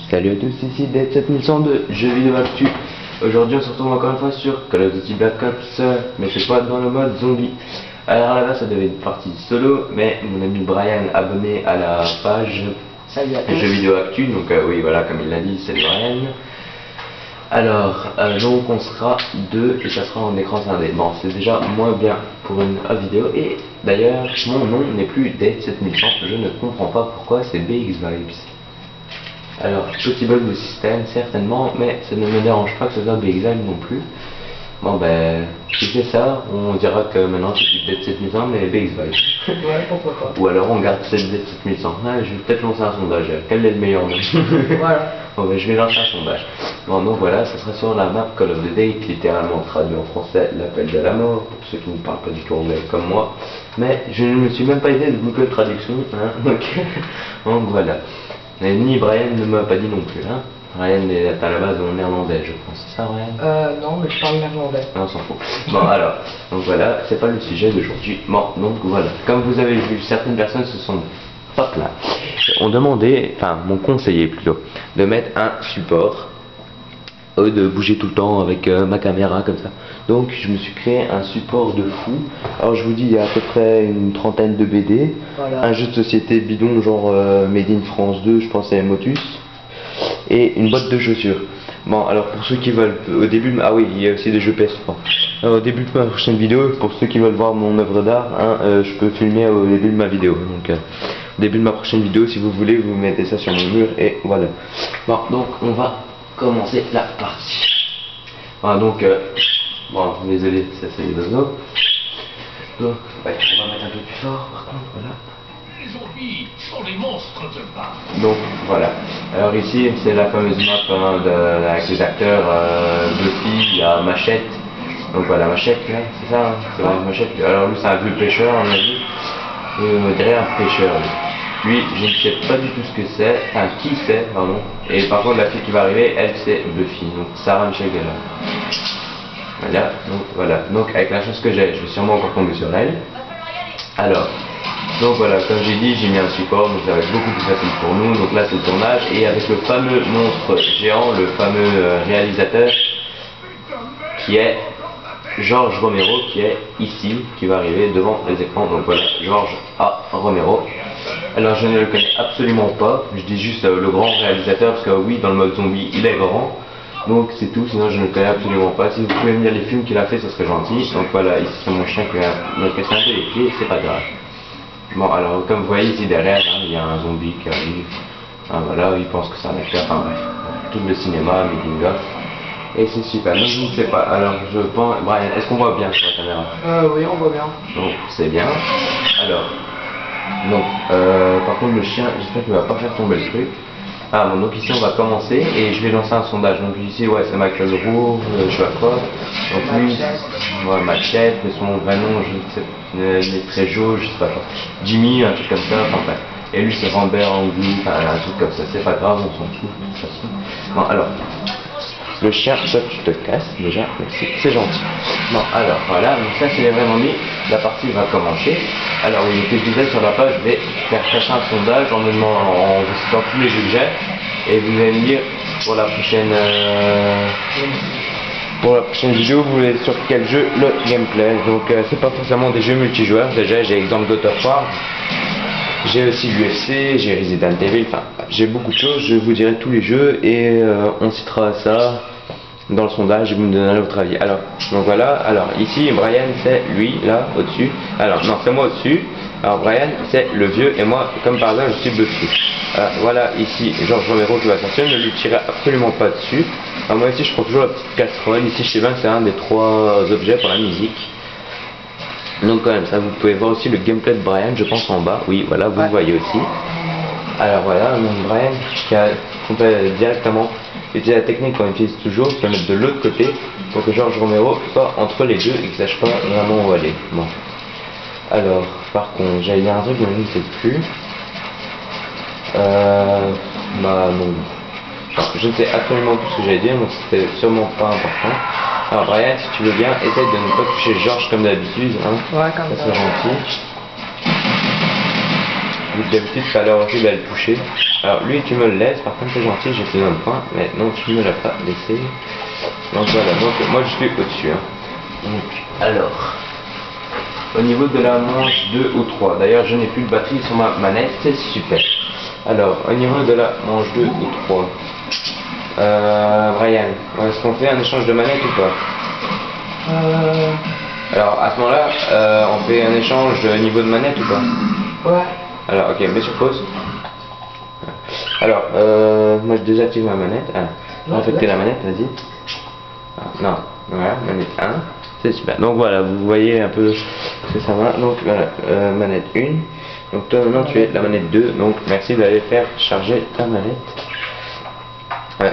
Salut à tous, ici Dead 7102, jeux vidéo actu. Aujourd'hui on se retrouve encore une fois sur Call of Duty Black Ops, mais c'est pas dans le mode zombie. Alors là ça devait être une partie solo, mais mon ami Brian, abonné à la page jeux vidéo actu, donc oui voilà, comme il l'a dit, c'est Brian. Alors donc on sera deux et ça sera en écran scindé. Bon, c'est déjà moins bien pour une vidéo, et d'ailleurs mon nom n'est plus Dead 7100, je ne comprends pas pourquoi, c'est BX Vibes. Alors, petit bug de système, certainement, mais ça ne me dérange pas que ce soit BXL non plus. Bon ben, si c'est ça, on dira que maintenant c'est plus Dead 7100, mais BXL. Ouais, pourquoi pas. Ou alors on garde cette Dead 7100. Ah, je vais peut-être lancer un sondage. Quel est le meilleur nom? Voilà. Bon ben, je vais lancer un sondage. Bon, donc voilà, ça sera sur la map Call of the Day, littéralement traduit en français, l'appel de la mort, pour ceux qui ne parlent pas du tout anglais comme moi. Mais je ne me suis même pas aidé de Google Traduction, hein, donc voilà. Et ni Brian ne m'a pas dit non plus, hein. Brian est à la base en néerlandais, je pense, c'est ça Brian? Non, mais je parle néerlandais. Non, on s'en fout. Bon alors, donc voilà, c'est pas le sujet d'aujourd'hui. Bon, donc voilà, comme vous avez vu, certaines personnes se sont pas plaintes. On demandait, enfin, m'ont conseillé plutôt, de mettre un support, de bouger tout le temps avec ma caméra comme ça. Donc je me suis créé un support de fou. Alors je vous dis, il y a à peu près une trentaine de BD, voilà. Un jeu de société bidon genre Made in France 2, je pense à Motus, et une boîte de chaussures. Bon, alors pour ceux qui veulent, au début de... Ah oui, il y a aussi des jeux PS3. Alors, au début de ma prochaine vidéo, pour ceux qui veulent voir mon œuvre d'art, hein, je peux filmer au début de ma vidéo. Donc au début de ma prochaine vidéo, si vous voulez, vous mettez ça sur mon mur et voilà. Bon, donc on va commencer la partie. Voilà, donc bon, désolé, ça c'est les oiseaux. Donc, ouais, on va mettre un peu plus fort par contre, voilà. Les zombies sont les monstres de bas. Donc voilà, alors ici c'est la fameuse map hein, avec les acteurs Buffy, il y a Machette. Donc voilà, Machette là, c'est ça, hein, c'est vraiment Machette. Alors lui c'est un vieux pêcheur, on a dit. On dirait un pêcheur lui, je ne sais pas du tout ce que c'est, enfin qui c'est, pardon. Et par contre la fille qui va arriver, elle c'est Buffy, donc Sarah Michelle Gellar. Voilà, donc avec la chance que j'ai, je vais sûrement encore tomber sur elle. Alors, donc voilà, comme j'ai dit, j'ai mis un support, donc ça va être beaucoup plus facile pour nous. Donc là c'est le tournage, et avec le fameux monstre géant, le fameux réalisateur, qui est George Romero, qui est ici, qui va arriver devant les écrans. Donc voilà, George A. Romero. Alors je ne le connais absolument pas, je dis juste le grand réalisateur, parce que oui, dans le mode zombie, il est grand. Donc c'est tout, sinon je ne le connais absolument pas. Si vous pouvez me dire les films qu'il a fait, ça serait gentil. Donc voilà, ici c'est mon chien qui a cassé un peu les pieds, c'est pas grave. Bon, alors comme vous voyez ici derrière, hein, il y a un zombie qui arrive. Ah, voilà, il pense que c'est un acteur, enfin bref. Tout le cinéma, making of. Et c'est super, mais je ne sais pas. Alors je pense, Brian, est-ce qu'on voit bien sur la caméra? Oui, on voit bien. Donc c'est bien. Alors, donc, par contre le chien, j'espère qu'il va pas faire tomber le truc. Ah bon, donc ici on va commencer et je vais lancer un sondage. Donc ici ouais, c'est Michael Roux, je sais pas quoi. Donc lui, ouais, Machette, mais son vrai nom, je ne sais pas, Tréjo, je sais pas quoi. Jimmy, un truc comme ça, enfin bref. Et lui c'est Rambert Anglou, enfin un truc comme ça, c'est pas grave, on s'en fout de toute façon. Bon alors, le chien, toi tu te casses déjà, merci, c'est gentil. Bon alors voilà, donc ça c'est vraiment mis, la partie va commencer. Alors oui, ce que je disais sur la page, je vais faire passer un sondage en me demandant, en vous citant tous les jeux que j'ai, et vous allez me dire pour la prochaine vidéo, vous voulez sur quel jeu le gameplay. Donc c'est pas forcément des jeux multijoueurs, déjà j'ai l'exemple God of War, j'ai aussi l'UFC, j'ai Resident Evil, enfin j'ai beaucoup de choses, je vous dirai tous les jeux et on citera ça dans le sondage et vous me donnerez votre avis. Alors, donc voilà, alors ici Brian c'est lui, là, au-dessus. Alors non, c'est moi au-dessus. Alors Brian c'est le vieux et moi, comme par hasard, je suis dessus. Voilà, ici George Romero qui va sortir, ne lui tirez absolument pas dessus. Alors moi ici je prends toujours la petite casserole, ici je sais bien que c'est un des 3 objets pour la musique. Donc quand même ça, vous pouvez voir aussi le gameplay de Brian, je pense en bas, oui voilà, vous le voyez aussi. Alors voilà, donc Brian qui a directement utilisé la technique qu'on utilise toujours, je peux mettre de l'autre côté pour que George Romero soit entre les deux et qu'il ne sache pas vraiment où aller. Bon. Alors, par contre, j'allais dire un truc mais je ne sais plus. Bah non. Je ne sais absolument plus ce que j'allais dire, donc c'était sûrement pas important. Alors Brian, si tu veux bien, essaye de ne pas toucher George comme d'habitude, hein. Ouais, comme ça. C'est gentil. d'habitude ça a l'air horrible à le toucher. Alors lui tu me le laisses, par contre c'est gentil, j'ai te donne un point, mais non tu ne me l'as pas laissé. Donc voilà, donc moi je suis au-dessus. Hein. Donc, alors, au niveau de la manche 2 ou 3, d'ailleurs je n'ai plus de batterie sur ma manette, c'est super. Alors, au niveau de la manche 2 ou 3, Brian, est-ce qu'on fait un échange de manette ou pas? Alors à ce moment-là, on fait un échange de niveau de manette ou pas? Ouais. Alors ok, mets sur pause. Alors, moi je désactive ma manette. Ah, Non, affecter la manette, vas-y. Ah, non, voilà, manette 1. C'est super. Donc voilà, vous voyez un peu ce que ça va. Donc voilà, manette 1. Donc toi maintenant tu es la manette 2. Donc merci d'aller faire charger ta manette.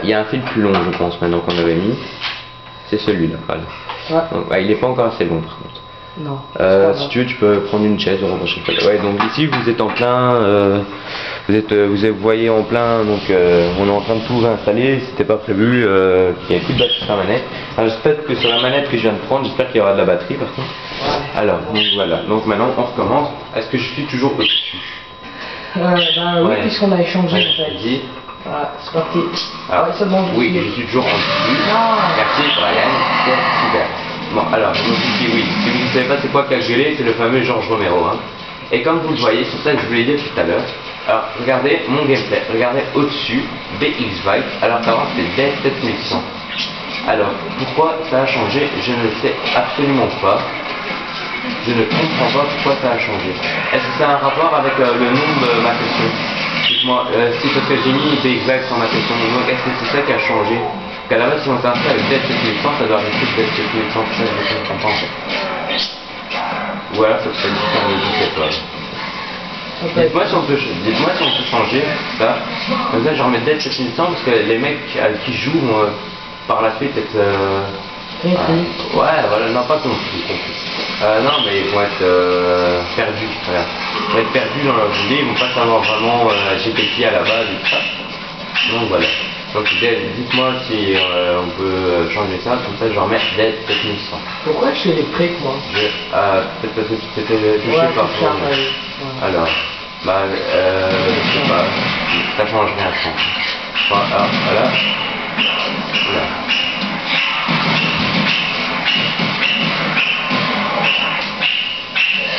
Il y a un fil plus long je pense maintenant qu'on avait mis. C'est celui-là. Voilà. Ouais. Donc, il n'est pas encore assez long par contre. Non. Si tu veux, tu peux prendre une chaise ou reprocher. Ouais, donc ici vous êtes en plein, vous voyez en plein, donc on est en train de tout réinstaller. C'était pas prévu, il n'y avait plus de batterie sur la manette. Alors j'espère que sur la manette que je viens de prendre, j'espère qu'il y aura de la batterie par contre. Ouais. Alors, donc voilà, donc maintenant on recommence. Est-ce que je suis toujours au-dessus? Bah oui, Ouais. puisqu'on a échangé en fait. Vas-y. Voilà, c'est parti. Alors, Ouais, c'est bon, oui, je suis toujours en dessus. Non. Merci Brian, c'est super. Bon, alors, donc ici, oui, si vous ne savez pas c'est quoi calculer, c'est le fameux Georges Romero. Hein. Et comme vous le voyez, c'est ça que je voulais dire tout à l'heure. Alors, regardez mon gameplay, regardez au-dessus, BX Byte, alors qu'avant c'était D7100. Alors, pourquoi ça a changé? Je ne le sais absolument pas. Je ne comprends pas pourquoi ça a changé. Est-ce que ça a un rapport avec le nom de ma session? Dites-moi, si parce que j'ai mis BX Byte sur ma session, donc est-ce que c'est ça qui a changé? Parce qu'à la base, si on s'inscrit avec D7100, ça doit rester D7100, ça je ne comprends pas en fait. Ou alors ça serait différent de 17 étoiles. Dites-moi si on peut changer ça. Comme ça, je remets D7100 parce que les mecs qui jouent par la suite être. Ouais, voilà, non, pas compris. Non, mais ils vont être perdus. Voilà. Ils vont être perdus dans leur idée, ils vont pas savoir vraiment GPT à la base et tout ça. Donc voilà. Donc dites-moi si on peut changer ça, comme ça je remets D7100. Pourquoi je fais des prix moi? Peut-être parce que tu t'étais touché Ouais, par c'est ça, toi. ouais. Alors, je sais pas, ça change rien je pense. Enfin, alors, voilà. Voilà.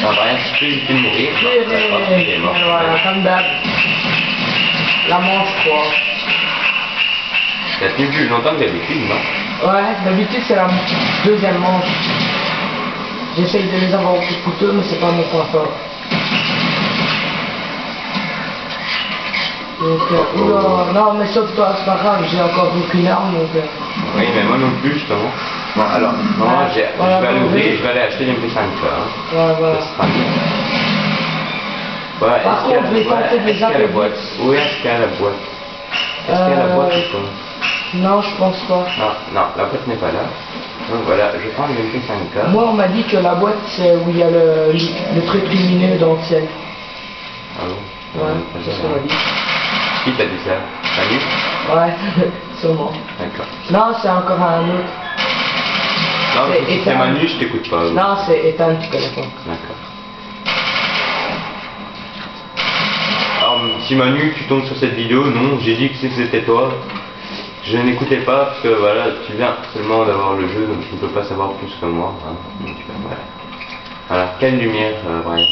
Ça va rien, si tu peux éviter de mourir. Il est mort. Voilà, comme d'hab. La manche 3. T'as tenu plus longtemps que d'habitude, non? Ouais, d'habitude c'est la deuxième manche. J'essaye de les avoir au plus coûteux, mais c'est pas mon point fort. Donc, oula, non, mais sauf toi, c'est pas grave, j'ai encore aucune arme, donc... Oui, mais moi non plus, justement. Bon, alors, normalement, je vais aller ouvrir et je vais aller acheter l'MP5K. Hein. Voilà. Ça sera mieux. Ouais, Par contre, je vais tenter de les est-ce qu'il y a la appeler. boîte? Où est-ce qu'il y a la boîte? Est-ce qu'il y a la boîte ou pas? Non, je pense pas. Non, la boîte n'est pas là. Donc voilà, je prends le MP5K. Moi, on m'a dit que la boîte, c'est où il y a le truc lumineux dans le ciel. Ah bon? Ouais, c'est ce qu'on m'a dit. Qui t'a dit ça? Salut? Ouais, sûrement. D'accord. Non, c'est encore un autre. Non, C'est si c'est Ethan. Manu, je t'écoute pas. Non, c'est Ethan, tu connais pas. D'accord. Alors, si Manu, tu tombes sur cette vidéo, non, j'ai dit que c'était toi. Je n'écoutais pas parce que voilà, tu viens seulement d'avoir le jeu, donc tu ne peux pas savoir plus que moi. Hein. Donc, voilà. Alors, quelle lumière, Brian?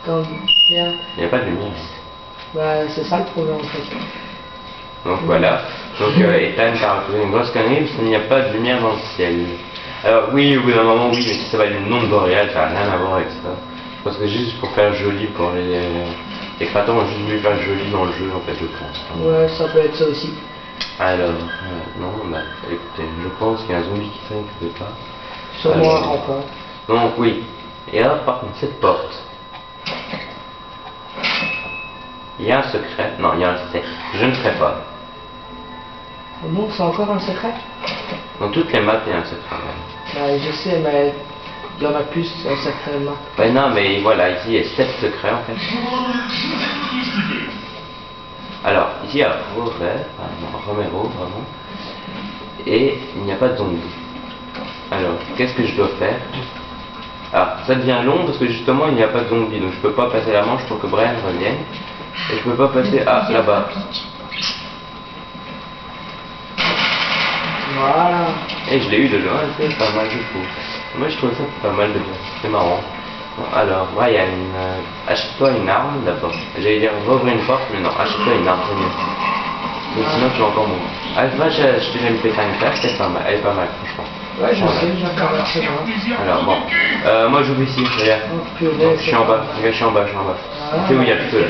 Attends, tiens. Il n'y a pas de lumière. Bah, c'est ça le problème en fait. Donc voilà. Donc Ethan, t'as raconté une grosse connerie parce qu'il n'y a pas de lumière dans le ciel. Alors oui, au bout d'un moment, oui, mais si ça va être le nom de Boréal, ça n'a rien à voir avec ça. Parce que juste pour faire joli pour les créateurs ont juste voulu faire joli dans le jeu en fait, je pense. Hein. Ouais, ça peut être ça aussi. Alors, non, bah écoutez, je pense qu'il y a un zombie qui traîne quelque part. Sûrement un rampant. Donc oui. Et là, par contre, cette porte. Il y a un secret. Non, il y a un secret. Je ne ferai pas. Bon, c'est encore un secret? Dans toutes les maps, il y a un secret. Bah, je sais, mais il y en a plus, certainement. Ben non, mais voilà, ici il y a 7 secrets en fait. Alors, ici il y a Romero, vraiment. Et il n'y a pas de zombie. Alors, qu'est-ce que je dois faire? Alors, ça devient long parce que justement, il n'y a pas de zombies. Donc, je peux pas passer la manche pour que Brian revienne. Et je peux pas passer... Ah, là-bas. Voilà. Et je l'ai eu de loin, c'est pas mal du tout. Moi, je trouve ça pas mal de bien. C'est marrant. Bon, alors, Brian, achète-toi une arme d'abord. J'allais dire, va ouvrir une porte, mais non, achète-toi une arme, c'est mieux. Donc, sinon, tu vas encore mourir. Ah, moi, j'ai acheté une P5, c'est pas mal. Elle est pas mal, franchement. Ouais, je Voilà. sais, j'ai encore c'est bon. Alors, bon. Moi, j'ouvre ici, regarde. Oh, purée, Donc, je suis en bas, regarde, je suis en bas, Ah. Tu sais où il y a le feu là.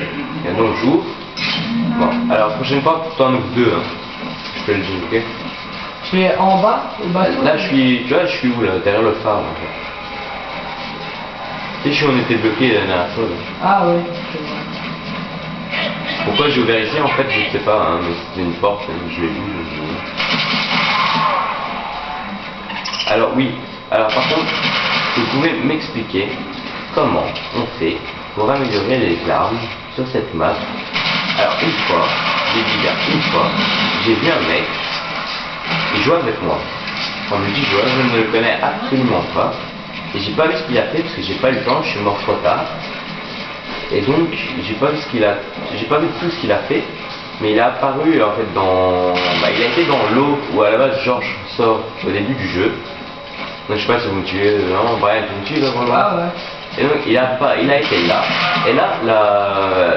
Et donc, j'ouvre. Bon, alors, prochaine fois, tu en ouvres deux, hein. Je te le dis, ok? Tu es en bas, au bateau? Là, je suis, tu vois, je suis où là? Derrière le phare, en fait. Tu sais, on était bloqué la dernière fois. Là. Ah oui, je vois. Pourquoi j'ai ouvert ici? En fait, je sais pas, hein, mais c'était une porte, je l'ai vu. Alors, oui. Alors, par contre, vous pouvez m'expliquer comment on fait pour améliorer les armes sur cette map. Alors, une fois, j'ai vu un mec, il jouait avec moi. Quand je dis joueur, je ne le connais absolument pas. Et j'ai pas vu ce qu'il a fait parce que j'ai pas eu le temps, je suis mort trop tard. Et donc, j'ai pas vu tout ce qu'il a fait. Mais il est apparu en fait dans... il a été dans l'eau où à la base Georges sort au début du jeu. Donc je sais pas si vous me tuez, non, Brian, tu me tues là vraiment. Ah ouais. Et donc il a été là. Et là,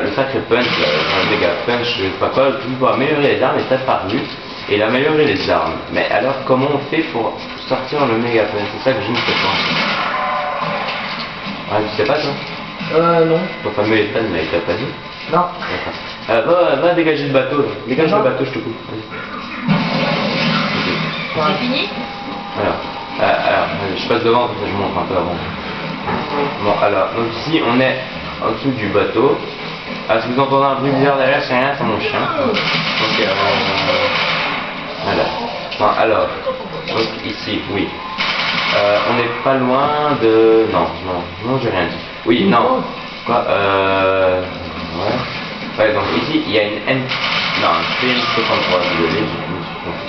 le sacré punch, le méga punch, je sais pas quoi, pour améliorer les armes est apparu. Et il a amélioré les armes. Mais alors comment on fait pour sortir le méga punch? C'est ça que je ne sais pas. Ah, tu sais pas toi? Non. Ton fameux Ethan, mais il t'a pas dit? Non. D'accord. Va dégager le bateau là. Dégage le bateau, je te coupe. Vas-y. C'est fini? Alors, je passe devant, comme ça je montre un peu avant. Bon, alors, donc ici on est en dessous du bateau. Ah, si vous entendez un bruit bizarre derrière, c'est rien, c'est mon chien. Donc, voilà. Bon, alors, donc ici, oui. On n'est pas loin de... Non, j'ai rien dit. Oui, non. Quoi Ouais. Ouais, donc ici, il y a une N... Non, un PM63, désolé, je me suis trompé.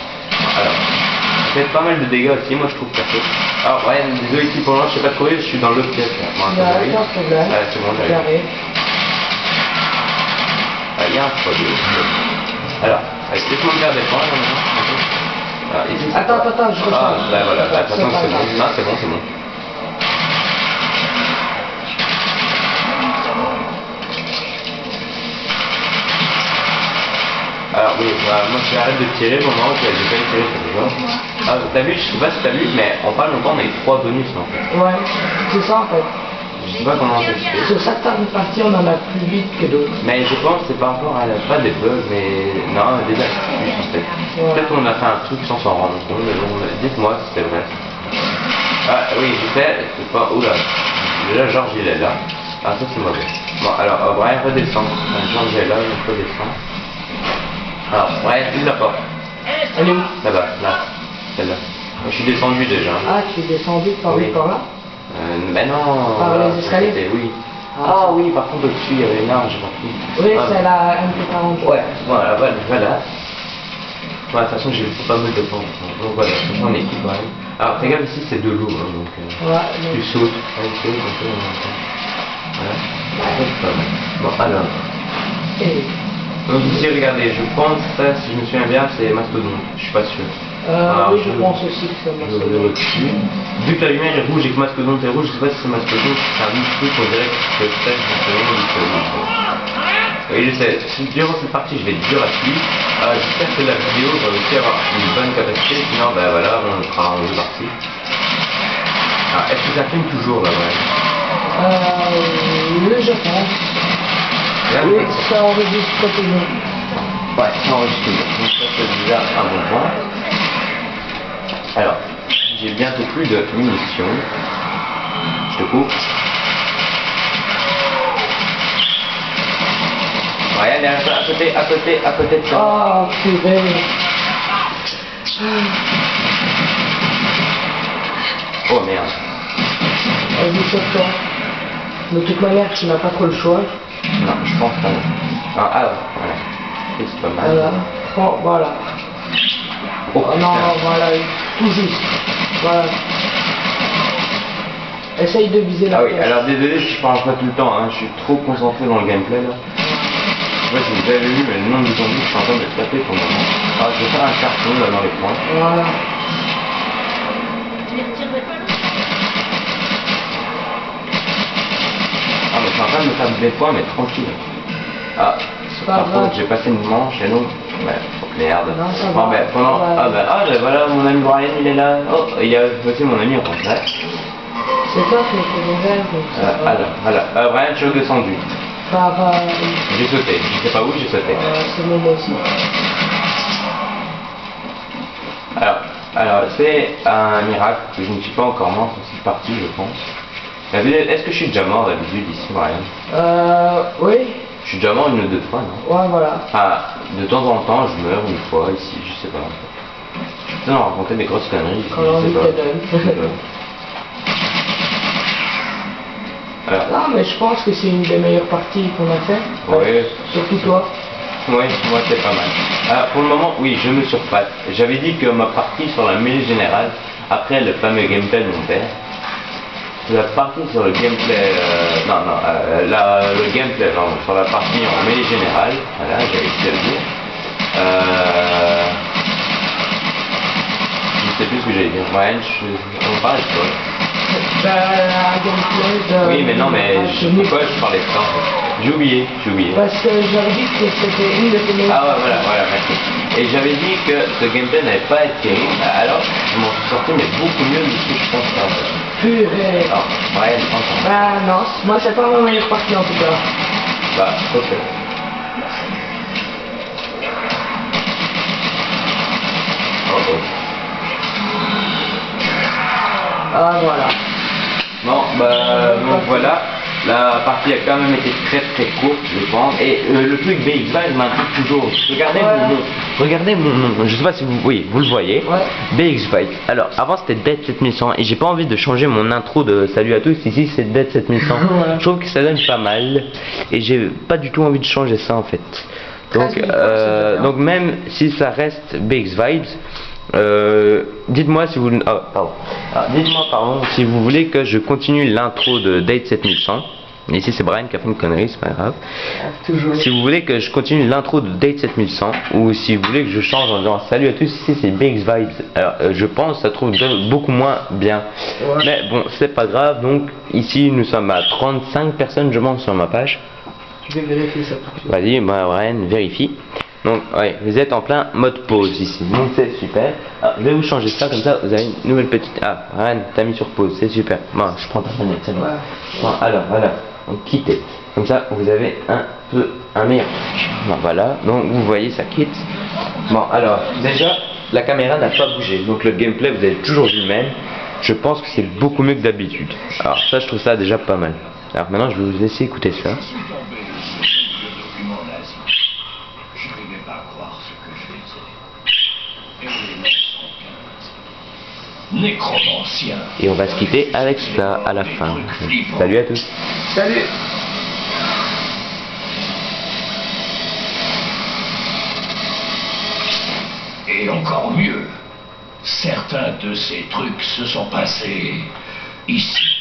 Alors, ça fait pas mal de dégâts aussi, moi je trouve perso. Alors, ouais, désolé ici pour moi, je sais pas de courir, je suis dans l'autre pièce. Bon, Il y a aucun problème. Ouais, c'est bon, j'arrive. J'arrive. Il y a un produit. Alors, laisse-moi me faire défendre. Alors, ici, Attends, je recharge. Ah, bah voilà, de toute façon, c'est bon. Non, c'est bon, c'est bon. Alors oui, moi je arrête de tirer au moment où j'ai pas tiré sur les joueurs. Ah, t'as vu, je sais pas si t'as vu, mais en pas longtemps on a eu 3 bonus en fait. Ouais, c'est ça en fait. Je sais pas comment ça se fait. Sur certaines parties, on en a plus vite que d'autres. Mais je pense que c'est par rapport à pas des bugs, mais non, des astuces en fait. Ouais. Peut-être qu'on a fait un truc sans s'en rendre compte, mais bon, dites-moi si c'est vrai. Ah oui, je sais, c'est pas... Oula, déjà Georges il est là. Ah ça c'est mauvais. Bon alors, Brian redescend. Georges est là, il redescend. Alors, Brian, ouvre la porte. Elle est où? Là-bas, là. Celle-là. Je suis descendu déjà. Ah, tu es descendu par Oui. par là? Mais non. Par là, les escaliers? c'était- Oui. Ah. Ah oui, par contre au-dessus il y avait une arme, j'ai pas pris. Oui, Ah, c'est la MP40. Ouais, voilà. Ouais, de toute façon j'ai eu pas mal de temps. Donc voilà, on est équipe quand même. Alors fais gaffe ici c'est de l'eau, hein, donc Ouais, tu donc- sautes, tu sautes, comme ça, voilà. C'est pas mal. Bon alors. Et, Donc ici regardez, je pense, ça, si je me souviens bien, c'est Mastodon, je suis pas sûr. Alors, oui, je pense aussi que c'est Je Mastodon. vais au-dessus. Vu que la lumière est rouge et que Mastodon est rouge, je sais pas si c'est Mastodon, c'est un autre truc, on dirait que c'est peut-être oui, je sais, durant cette partie, je vais être dur à suivre. J'espère que la vidéo va aussi avoir une bonne capacité, sinon, ben voilà, on fera en deux parties. Alors, est-ce que ça filme toujours là, ouais? Je pense. Là, Oui, ça enregistre toujours. Ouais, ça enregistre toujours. Donc ça, c'est déjà un bon point. Alors, j'ai bientôt plus de munitions. Je te coupe. Regarde derrière ça, à côté de ça. Ah, purée. Oh merde. Vas-y, saute-toi. De toute manière, tu n'as pas trop le choix. Non, je pense pas. Ah, alors, voilà. C'est pas mal. Voilà. Oh, voilà. Oh, Oh, non, putain. voilà, tout juste. Voilà. Essaye de viser la Ah oui, tête. alors désolé si je parle pas tout le temps, hein, je suis trop concentré dans le gameplay là. Je sais pas si vous avez vu, mais le nombre de zombies que je suis en train de taper pour le moment. Alors je vais faire un carton là dans les points. Voilà. Tu les retirerais pas là? Ah mais je suis en train de me faire des points, mais tranquille. Ah, C'est pas par grave. contre j'ai passé une manche et donc... Ouais, merde. Non, ça Bon va. ben pendant... Ça va. Ah ben voilà, mon ami Brian il est là. Oh, il a aussi mon ami en contact. C'est toi qui es ouvert, donc ça va. Voilà. Brian, je suis redescendu. Par... J'ai sauté. Je sais pas où, j'ai sauté. c'est mon aussi. Alors c'est un miracle que je ne suis pas encore mort sur cette partie, je pense. Est-ce que je suis déjà mort d'habitude ici, Brian? Oui. Je suis déjà mort une ou deux fois, non? Ouais, voilà. Ah, de temps en temps, je meurs une fois ici, je sais pas. Je suis en train de raconter des grosses conneries ici, Quand je l'envie sais pas. te donne. Je sais pas. Alors, Non, mais je pense que c'est une des meilleures parties qu'on a fait. oui. Surtout toi. Oui, moi c'est pas mal. Alors, pour le moment, oui, je me surpasse. J'avais dit que ma partie sur la mêlée générale, après le fameux gameplay de mon père, la partie sur le gameplay, le gameplay, pardon, sur la partie en mêlée générale, voilà, j'avais dit à le dire. Je sais plus ce que j'allais dire. Ouais, on parle de quoi? La gameplay de... Oui, mais non, mais pourquoi je parlais de ça en fait? J'ai oublié. Parce que j'avais dit que c'était une de tes meilleures... Ah ouais, voilà, merci. Et j'avais dit que ce gameplay n'avait pas été terrible, alors je m'en suis sorti, mais beaucoup mieux de ce que je pensais en fait. Purée. Ah, ouais, entends. Bah non, moi c'est pas ma meilleure partie en tout cas. Bah, ok. Oh. Ah voilà. Bon, bah, donc voilà. La partie a quand même été très très courte, je pense. Et le truc BX-Vibe m'intrigue toujours. Regardez mon nom. Je sais pas si vous voyez, vous le voyez. Ouais. BX-Vibe. Alors, avant c'était Dead 7100 et j'ai pas envie de changer mon intro de salut à tous. Ici c'est Dead 7100. Voilà. Je trouve que ça donne pas mal et j'ai pas du tout envie de changer ça en fait. Donc, 13 000 c'est bien. donc même si ça reste BX-Vibes, dites-moi si vous... dites-moi pardon si vous voulez que je continue l'intro de Date 7100. Ici c'est Brian qui a fait une connerie, c'est pas grave. Toujours. Si vous voulez que je continue l'intro de Date 7100 ou si vous voulez que je change en disant salut à tous, ici c'est BX Vibes. Alors je pense que ça trouve beaucoup moins bien. Ouais. Mais bon, c'est pas grave. Donc ici nous sommes à 35 personnes je pense sur ma page. Je vais vérifier ça tout de suite. Vas-y, Brian, vérifie. Donc, ouais, vous êtes en plein mode pause ici. Donc, c'est super. Alors, je vais vous changer ça, comme ça, vous avez une nouvelle petite... Ah, Brian, t'as mis sur pause, c'est super. Bon, je prends ta manette, c'est bon. Ouais. Bon, alors, voilà. Donc, quittez. Comme ça, vous avez un meilleur truc. Bon, voilà. Donc, vous voyez, ça quitte. Bon, alors, déjà, la caméra n'a pas bougé. Donc, le gameplay, vous avez toujours vu le même. Je pense que c'est beaucoup mieux que d'habitude. Alors, ça, je trouve ça déjà pas mal. Alors, maintenant, je vais vous laisser écouter ça. Je suis tombé sur quelques documents nazis. Je ne vais pas croire ce que je lisais. Et les noms sont 15. Nécromancien. Et on va se quitter avec ça à la fin. Salut à tous. Salut. Et encore mieux, certains de ces trucs se sont passés ici.